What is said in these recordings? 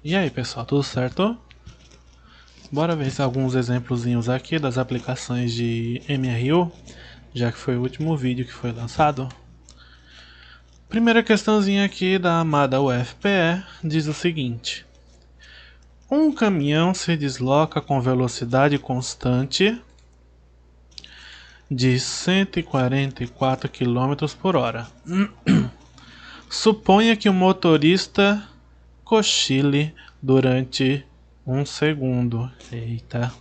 E aí pessoal, tudo certo? Bora ver alguns exemplozinhos aqui das aplicações de MRU, já que foi o último vídeo que foi lançado. Primeira questãozinha aqui da amada UFPE diz o seguinte: um caminhão se desloca com velocidade constante de 144 km por hora. Suponha que o motorista cochile durante 1 segundo. Eita.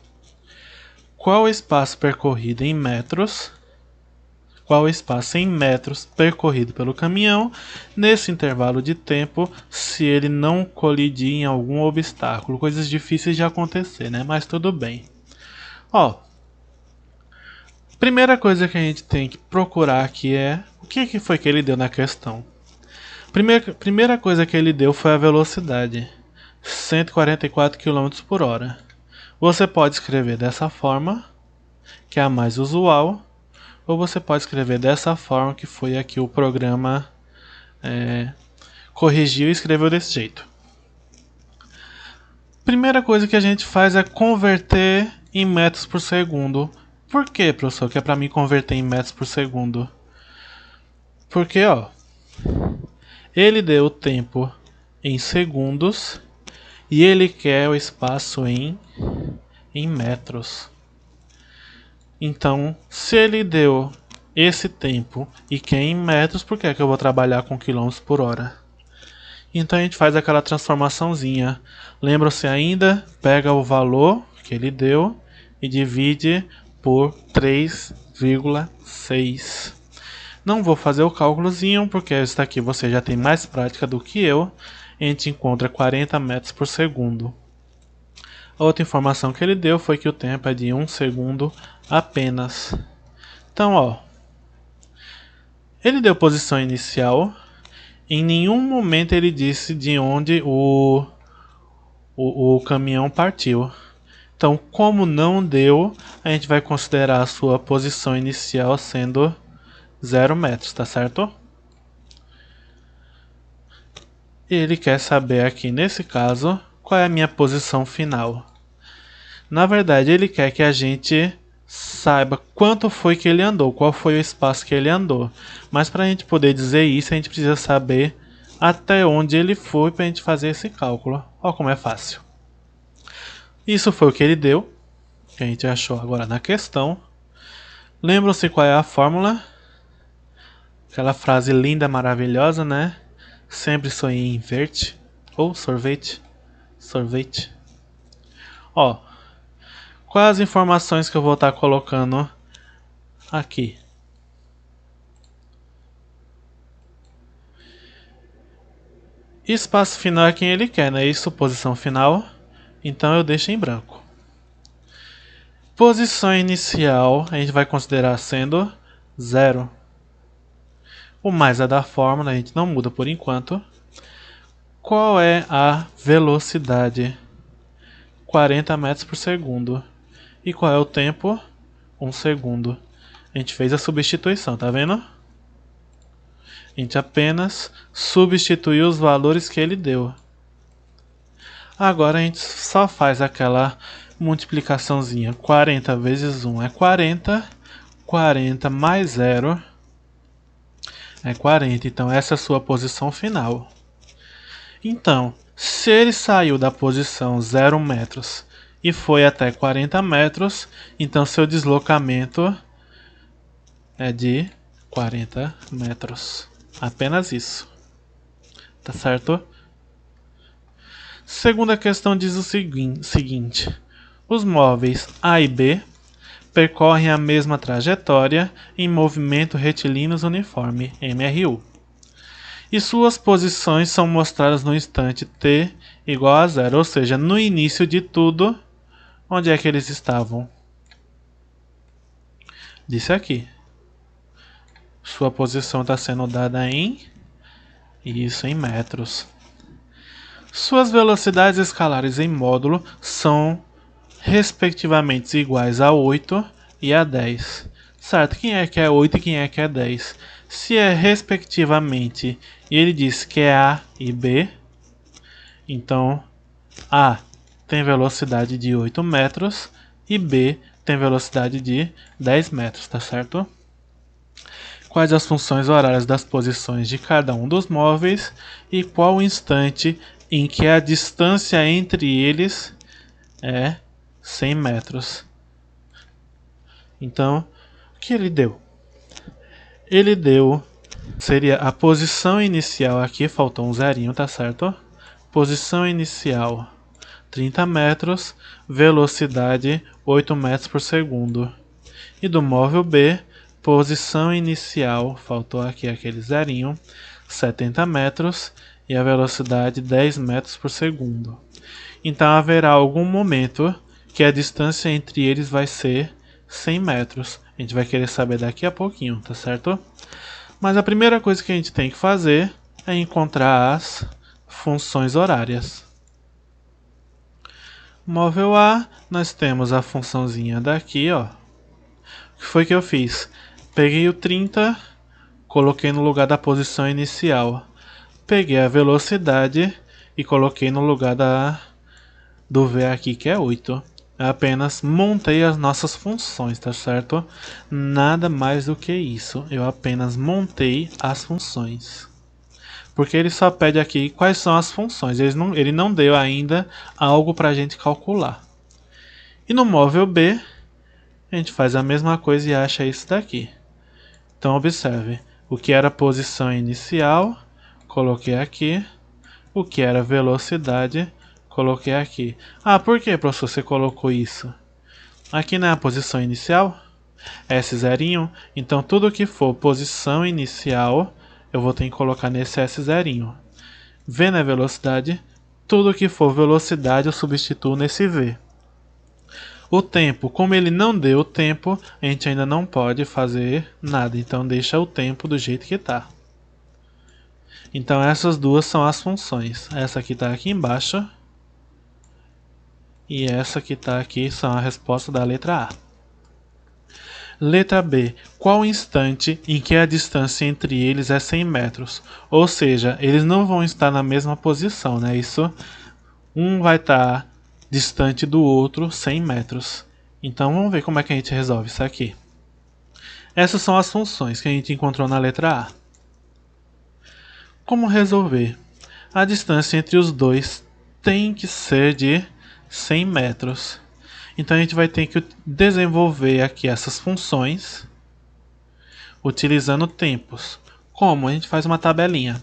Qual o espaço percorrido em metros? Qual o espaço em metros percorrido pelo caminhão nesse intervalo de tempo se ele não colidir em algum obstáculo? Coisas difíceis de acontecer, né? Mas tudo bem. Ó, primeira coisa que a gente tem que procurar aqui é o que foi que ele deu na questão. Primeira coisa que ele deu foi a velocidade, 144 km por hora. Você pode escrever dessa forma, que é a mais usual, ou você pode escrever dessa forma, que foi aqui o programa corrigiu e escreveu desse jeito. Primeira coisa que a gente faz é converter em metros por segundo. Por que, professor, que é para mim converter em metros por segundo? Porque, ó, ele deu o tempo em segundos e ele quer o espaço em metros. Então, se ele deu esse tempo e quer em metros, por que é que eu vou trabalhar com quilômetros por hora? Então a gente faz aquela transformaçãozinha. Lembra-se ainda? Pega o valor que ele deu e divide por 3,6. Não vou fazer o cálculozinho, porque esse daqui você já tem mais prática do que eu. A gente encontra 40 metros por segundo. A outra informação que ele deu foi que o tempo é de 1 segundo apenas. Então, ó, ele deu posição inicial. Em nenhum momento ele disse de onde o caminhão partiu. Então, como não deu, a gente vai considerar a sua posição inicial sendo 0 metros, tá certo? Ele quer saber aqui, nesse caso, qual é a minha posição final. Na verdade, ele quer que a gente saiba quanto foi que ele andou, qual foi o espaço que ele andou. Mas para a gente poder dizer isso, a gente precisa saber até onde ele foi para a gente fazer esse cálculo. Olha como é fácil. Isso foi o que ele deu, que a gente achou agora na questão. Lembram-se qual é a fórmula? Aquela frase linda, maravilhosa, né? Sempre sonhei em verde. Ou sorvete. Sorvete. Ó, quais as informações que eu vou estar colocando aqui? Espaço final é quem ele quer, né? Isso, posição final. Então eu deixo em branco. Posição inicial a gente vai considerar sendo 0. O mais é da fórmula, a gente não muda por enquanto. Qual é a velocidade? 40 metros por segundo. E qual é o tempo? 1 segundo. A gente fez a substituição, tá vendo? A gente apenas substituiu os valores que ele deu. Agora a gente só faz aquela multiplicaçãozinha. 40 vezes 1 é 40. 40 mais 0 é 40. Então essa é a sua posição final. Então, se ele saiu da posição 0 metros e foi até 40 metros, então seu deslocamento é de 40 metros. Apenas isso. Tá certo? Segunda questão diz o seguinte: os móveis A e B percorrem a mesma trajetória em movimento retilíneos uniforme, MRU. E suas posições são mostradas no instante t igual a 0, ou seja, no início de tudo, onde é que eles estavam? Disse aqui. Sua posição está sendo dada em metros. Suas velocidades escalares em módulo são respectivamente iguais a 8 e a 10. Certo, quem é que é 8 e quem é que é 10? Se é respectivamente e ele diz que é A e B, então A tem velocidade de 8 metros e B tem velocidade de 10 metros, tá certo? Quais as funções horárias das posições de cada um dos móveis e qual o instante em que a distância entre eles é 100 metros. Então, o que ele deu? Ele deu, seria a posição inicial aqui, faltou um zerinho, tá certo? Posição inicial 30 metros, velocidade 8 metros por segundo. E do móvel B, posição inicial, faltou aqui aquele zerinho, 70 metros e a velocidade 10 metros por segundo. Então haverá algum momento que a distância entre eles vai ser 100 metros. A gente vai querer saber daqui a pouquinho, tá certo? Mas a primeira coisa que a gente tem que fazer é encontrar as funções horárias. Móvel A, nós temos a funçãozinha daqui, ó. O que foi que eu fiz? Peguei o 30, coloquei no lugar da posição inicial. Peguei a velocidade e coloquei no lugar do V aqui, que é 8. Eu apenas montei as nossas funções, tá certo? Nada mais do que isso. Eu apenas montei as funções. Porque ele só pede aqui quais são as funções. Ele não deu ainda algo para a gente calcular. E no móvel B, a gente faz a mesma coisa e acha isso daqui. Então observe, o que era a posição inicial, coloquei aqui. O que era velocidade, coloquei aqui. Ah, por que, professor, você colocou isso? Aqui não é a posição inicial? S0, então tudo que for posição inicial, eu vou ter que colocar nesse S0. V na velocidade, tudo que for velocidade eu substituo nesse V. O tempo, como ele não deu o tempo, a gente ainda não pode fazer nada, então deixa o tempo do jeito que está. Então essas duas são as funções. Essa aqui está aqui embaixo. E essa que está aqui são a resposta da letra A. Letra B. Qual o instante em que a distância entre eles é 100 metros? Ou seja, eles não vão estar na mesma posição, né? Isso, um vai estar distante do outro 100 metros. Então vamos ver como é que a gente resolve isso aqui. Essas são as funções que a gente encontrou na letra A. Como resolver? A distância entre os dois tem que ser de 100 metros. Então a gente vai ter que desenvolver aqui essas funções utilizando tempos. Como? A gente faz uma tabelinha.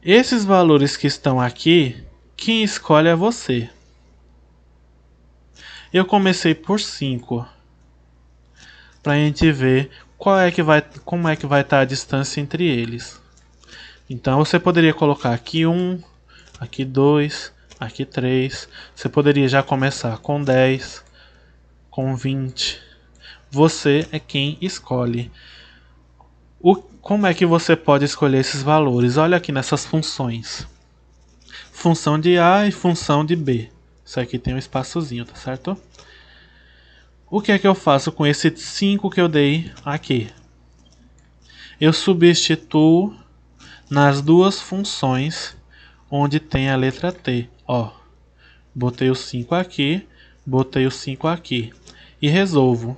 Esses valores que estão aqui, quem escolhe é você. Eu comecei por 5. Para a gente ver como é que vai estar a distância entre eles. Então você poderia colocar aqui 1, aqui 2, aqui 3. Você poderia já começar com 10, com 20. Você é quem escolhe. Como é que você pode escolher esses valores? Olha aqui nessas funções. Função de A e função de B. Isso aqui tem um espaçozinho, tá certo? O que é que eu faço com esse 5 que eu dei aqui? Eu substituo nas duas funções onde tem a letra T. Ó, botei o 5 aqui, botei o 5 aqui. E resolvo.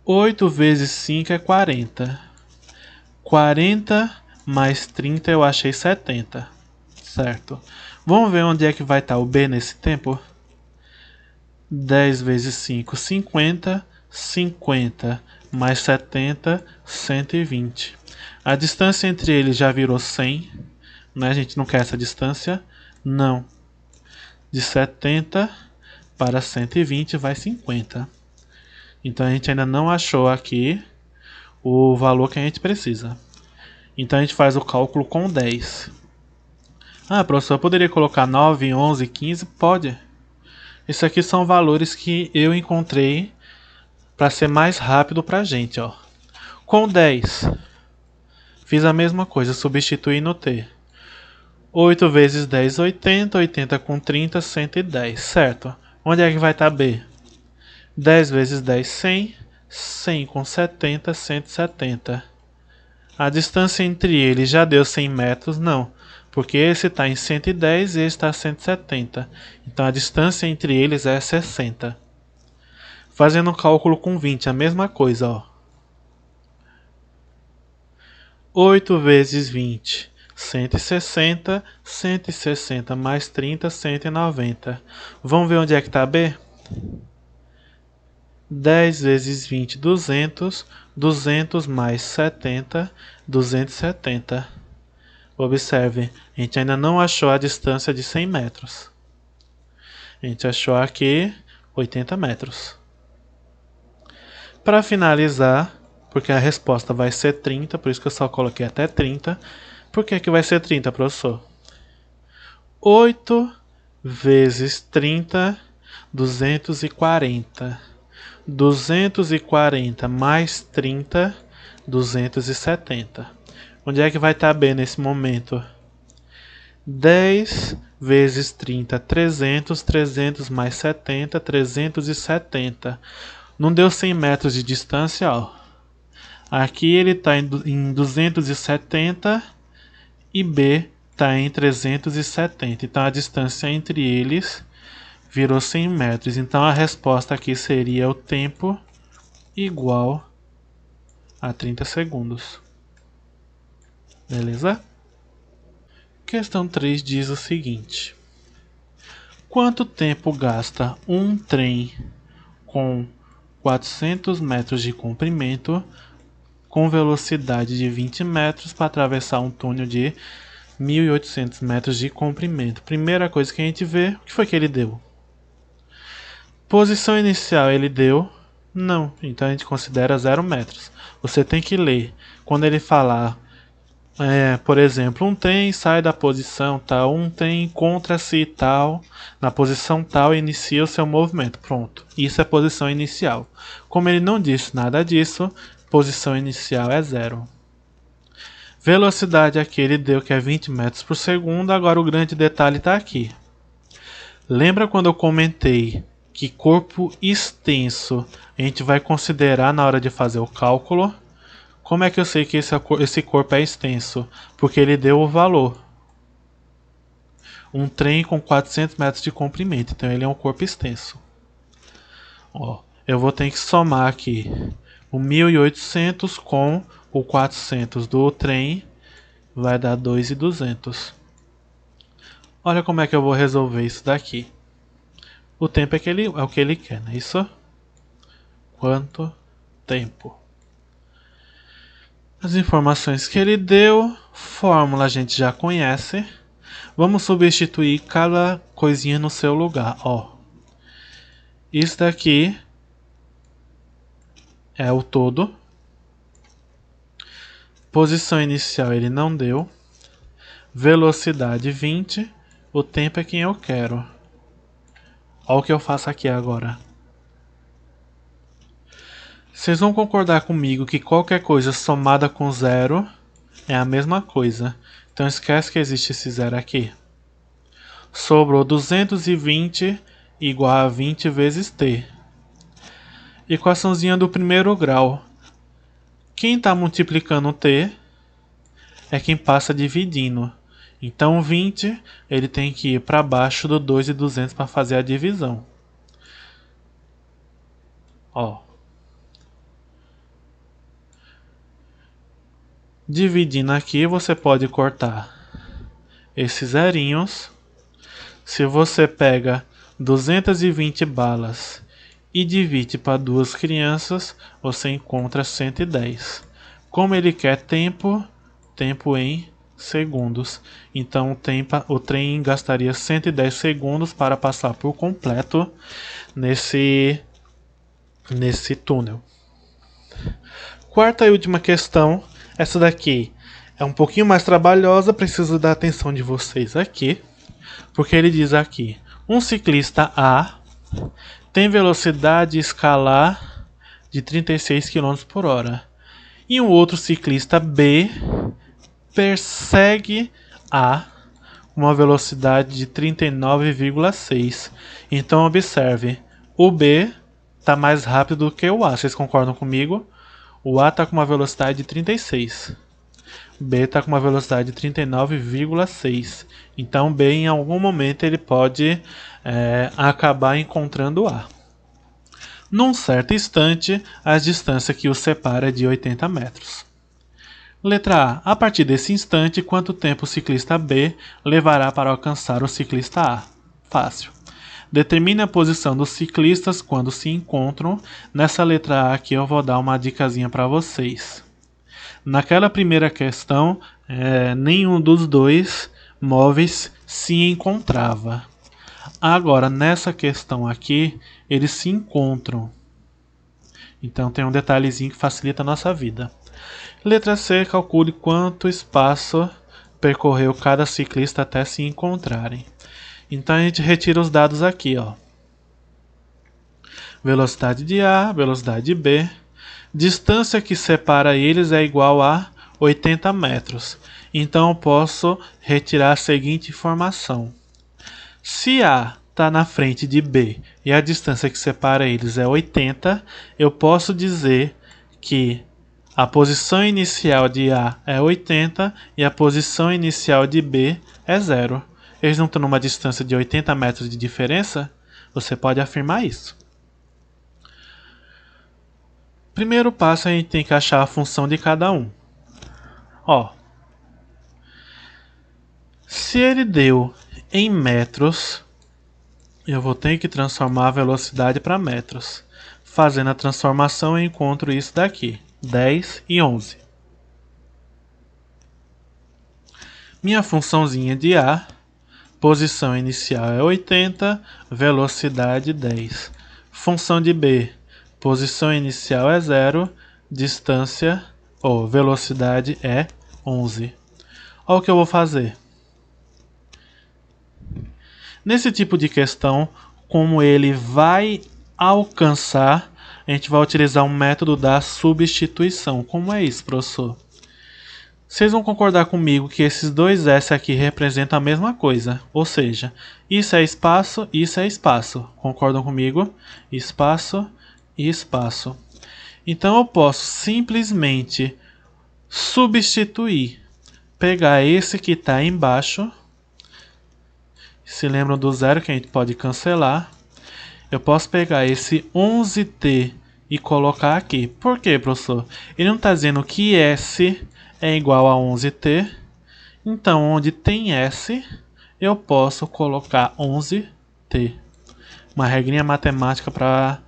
8 vezes 5 é 40. 40 mais 30 eu achei 70. Certo. Vamos ver onde é que vai estar o B nesse tempo? 10 vezes 5, 50. 50 mais 70, 120. A distância entre eles já virou 100. Né? A gente não quer essa distância? Não. De 70 para 120 vai 50. Então a gente ainda não achou aqui o valor que a gente precisa. Então a gente faz o cálculo com 10. Ah, professor, eu poderia colocar 9, 11, 15? Pode. Esses aqui são valores que eu encontrei para ser mais rápido para a gente. Ó. Com 10, fiz a mesma coisa, substituí no T. 8 vezes 10, 80. 80 com 30, 110. Certo. Onde é que vai estar B? 10 vezes 10, 100. 100 com 70, 170. A distância entre eles já deu 100 metros? Não, Porque esse está em 110 e esse está em 170. Então a distância entre eles é 60. Fazendo um cálculo com 20, a mesma coisa, ó. 8 vezes 20, 160, 160 mais 30, 190. Vamos ver onde é que está B? 10 vezes 20, 200, 200 mais 70, 270. Observe, a gente ainda não achou a distância de 100 metros. A gente achou aqui 80 metros. Para finalizar, porque a resposta vai ser 30, por isso que eu só coloquei até 30. Por que vai ser 30, professor? 8 vezes 30, 240. 240 mais 30, 270. Onde é que vai estar B nesse momento? 10 vezes 30, 300. 300 mais 70, 370. Não deu 100 metros de distância, ó. Aqui ele está em 270 e B está em 370. Então a distância entre eles virou 100 metros. Então a resposta aqui seria o tempo igual a 30 segundos. Beleza? Questão 3 diz o seguinte: quanto tempo gasta um trem com 400 metros de comprimento com velocidade de 20 metros para atravessar um túnel de 1.800 metros de comprimento? Primeira coisa que a gente vê, o que foi que ele deu? Posição inicial ele deu? Não, então a gente considera 0 metros. Você tem que ler. Quando ele falar, por exemplo, um trem sai da posição tal, um trem encontra-se tal, na posição tal inicia o seu movimento. Pronto, isso é posição inicial. Como ele não disse nada disso, posição inicial é 0. Velocidade aqui ele deu que é 20 metros por segundo, agora o grande detalhe está aqui. Lembra quando eu comentei que corpo extenso a gente vai considerar na hora de fazer o cálculo? Como é que eu sei que esse corpo é extenso? Porque ele deu o valor. Um trem com 400 metros de comprimento, então ele é um corpo extenso. Ó, eu vou ter que somar aqui o 1.800 com o 400 do trem, vai dar 2.200. Olha como é que eu vou resolver isso daqui. O tempo é o que ele quer, não é isso? Quanto tempo? As informações que ele deu, fórmula a gente já conhece. Vamos substituir cada coisinha no seu lugar. Ó, isso daqui é o todo. Posição inicial ele não deu. Velocidade 20. O tempo é quem eu quero. Olha o que eu faço aqui agora. Vocês vão concordar comigo que qualquer coisa somada com 0 é a mesma coisa. Então esquece que existe esse 0 aqui. Sobrou 220 igual a 20 vezes t. Equaçãozinha do primeiro grau. Quem está multiplicando t é quem passa dividindo. Então 20 ele tem que ir para baixo do 2.200 para fazer a divisão. Ó. Dividindo aqui, você pode cortar esses zerinhos. Se você pega 220 balas e divide para duas crianças, você encontra 110. Como ele quer tempo em segundos. Então o trem gastaria 110 segundos para passar por completo nesse túnel. Quarta e última questão. Essa daqui é um pouquinho mais trabalhosa, preciso da atenção de vocês aqui, porque ele diz aqui: um ciclista A tem velocidade escalar de 36 km por hora e um outro ciclista B persegue A uma velocidade de 39,6. Então observe, o B está mais rápido do que o A, vocês concordam comigo? O A está com uma velocidade de 36. B está com uma velocidade de 39,6. Então B em algum momento ele pode acabar encontrando A. Num certo instante, a distância que os separa é de 80 metros. Letra A. A partir desse instante, quanto tempo o ciclista B levará para alcançar o ciclista A? Fácil. Determine a posição dos ciclistas quando se encontram. Nessa letra A aqui eu vou dar uma dicasinha para vocês. Naquela primeira questão, nenhum dos dois móveis se encontrava. Agora, nessa questão aqui, eles se encontram. Então tem um detalhezinho que facilita a nossa vida. Letra C, calcule quanto espaço percorreu cada ciclista até se encontrarem. Então a gente retira os dados aqui, ó. Velocidade de A, velocidade de B. Distância que separa eles é igual a 80 metros. Então eu posso retirar a seguinte informação. Se A está na frente de B e a distância que separa eles é 80, eu posso dizer que a posição inicial de A é 80 e a posição inicial de B é 0. Eles não estão numa distância de 80 metros de diferença? Você pode afirmar isso. Primeiro passo, a gente tem que achar a função de cada um. Ó, se ele deu em metros, eu vou ter que transformar a velocidade para metros. Fazendo a transformação, eu encontro isso daqui. 10 e 11. Minha funçãozinha de A, posição inicial é 80, velocidade 10. Função de B, posição inicial é 0, distância ou velocidade é 11. Olha o que eu vou fazer. Nesse tipo de questão, como ele vai alcançar, a gente vai utilizar um método da substituição. Como é isso, professor? Vocês vão concordar comigo que esses dois S aqui representam a mesma coisa. Ou seja, isso é espaço, isso é espaço. Concordam comigo? Espaço e espaço. Então eu posso simplesmente substituir. Pegar esse que está embaixo. Se lembram do zero que a gente pode cancelar. Eu posso pegar esse 11T e colocar aqui. Por quê, professor? Ele não está dizendo que S é igual a 11T. Então, onde tem S, eu posso colocar 11T. Uma regrinha matemática para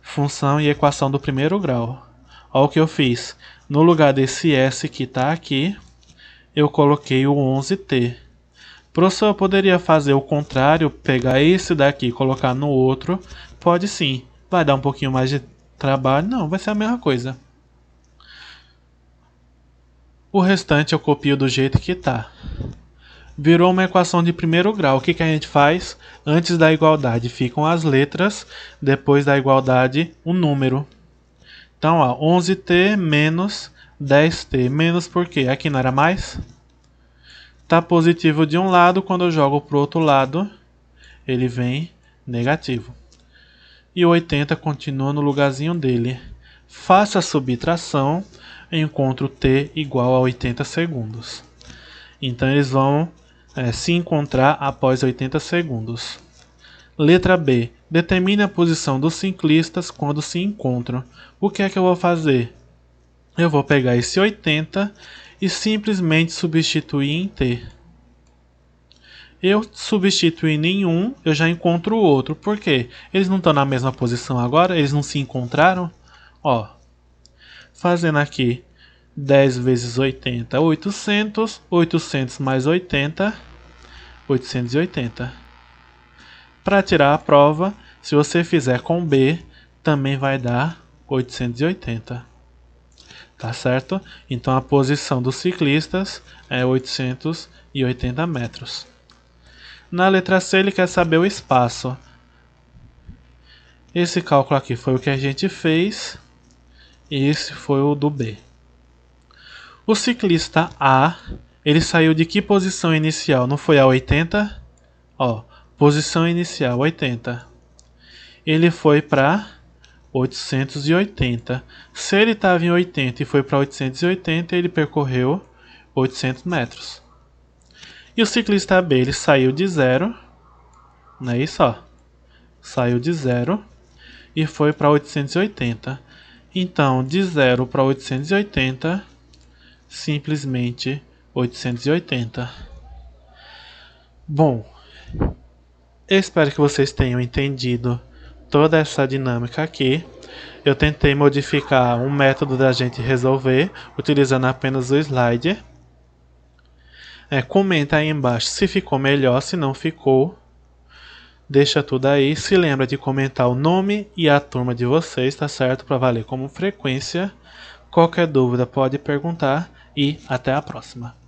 função e equação do primeiro grau. Olha o que eu fiz. No lugar desse S que está aqui, eu coloquei o 11T. Professor, eu poderia fazer o contrário, pegar esse daqui e colocar no outro? Pode sim. Vai dar um pouquinho mais de trabalho? Não, vai ser a mesma coisa. O restante eu copio do jeito que está. Virou uma equação de primeiro grau. O que a gente faz? Antes da igualdade ficam as letras, depois da igualdade o número. Então, ó, 11T menos 10T. Menos por quê? Aqui não era mais? Está positivo de um lado, quando eu jogo para o outro lado, ele vem negativo. E o 80 continua no lugarzinho dele. Faça a subtração, encontro T igual a 80 segundos. Então eles vão se encontrar após 80 segundos. Letra B. Determine a posição dos ciclistas quando se encontram. O que é que eu vou fazer? Eu vou pegar esse 80 e simplesmente substituir em T. Eu substituindo em um, eu já encontro o outro. Por quê? Eles não estão na mesma posição agora? Eles não se encontraram? Ó, fazendo aqui 10 vezes 80, 800. 800 mais 80, 880. Para tirar a prova, se você fizer com B, também vai dar 880. Tá certo? Então a posição dos ciclistas é 880 metros. Na letra C ele quer saber o espaço. Esse cálculo aqui foi o que a gente fez. E esse foi o do B. O ciclista A, ele saiu de que posição inicial? Não foi a 80? Ó, posição inicial 80. Ele foi para 880. Se ele estava em 80 e foi para 880, ele percorreu 800 metros. E o ciclista B, ele saiu de 0, não é isso, ó? Saiu de 0 e foi para 880. Então, de 0 para 880, simplesmente 880. Bom, eu espero que vocês tenham entendido toda essa dinâmica aqui. Eu tentei modificar um método da gente resolver utilizando apenas o slide. Comenta aí embaixo se ficou melhor, se não ficou. Deixa tudo aí. Se lembra de comentar o nome e a turma de vocês, tá certo? Para valer como frequência. Qualquer dúvida pode perguntar e até a próxima.